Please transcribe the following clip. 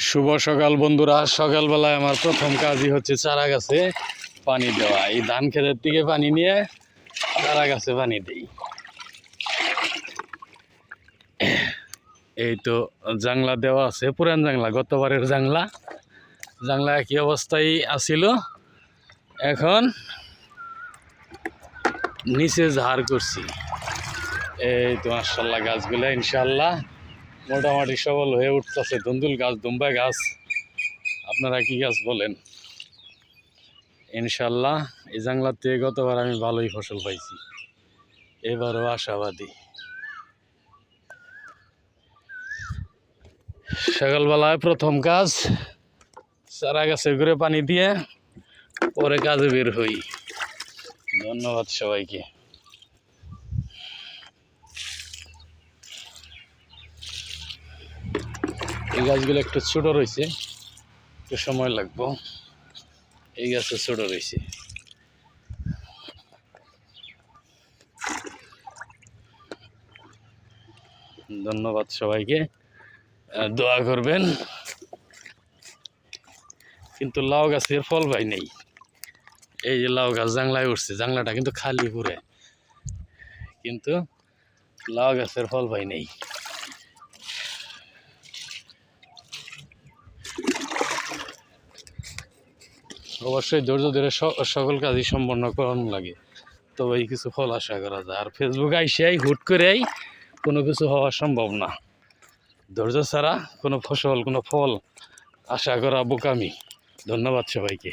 শুভ সকাল বন্ধুরা। সকালবেলায় আমার প্রথম কাজই হচ্ছে চারা গাছে পানি দেওয়া। এই ধান ক্ষেতের থেকে পানি নিয়ে চারা গাছে পানি দিই। এই তো জাংলা দেওয়া আছে, পুরান জাংলা, গতবারের জাংলা একই অবস্থায় আছিল। এখন নিচে ঝাড় করছি। এই তো মাশাআল্লাহ গাছগুলো ইনশাআল্লাহ মোটামুটি সবল হয়ে উঠতেছে। ধুন্দুল গাছ, দুম্বা গাছ, আপনারা কি গাছ বলেন। ইনশাআল্লাহ এই জাংলার থেকে গতবার আমি ভালোই ফসল পাইছি, এবারও আশাবাদী। সকালবেলায় প্রথম কাজ চারা গাছে ঘুরে পানি দিয়ে পরে কাজে বের হই। ধন্যবাদ সবাইকে। এই গাছগুলো একটু ছোট রয়েছে, একটু সময় লাগবো। এই গাছে ছোট রয়েছে। ধন্যবাদ সবাইকে, দোয়া করবেন। কিন্তু লাউ গাছের ফল পাই নেই। এই যে লাউ গাছ জাংলায় উঠছে, জাংলাটা কিন্তু খালি পুরে, কিন্তু লাউ গাছের ফল পাই নেই। অবশ্যই ধৈর্য ধরে সকল কাজই সম্পন্ন করানো লাগে, তবেই কিছু ফল আশা করা যায়। আর ফেসবুক আইসিয়াই হুট করেই কোনো কিছু হওয়া সম্ভব না। ধৈর্য ছাড়া কোনো ফসল, কোনো ফল আশা করা বোকামি। ধন্যবাদ সবাইকে।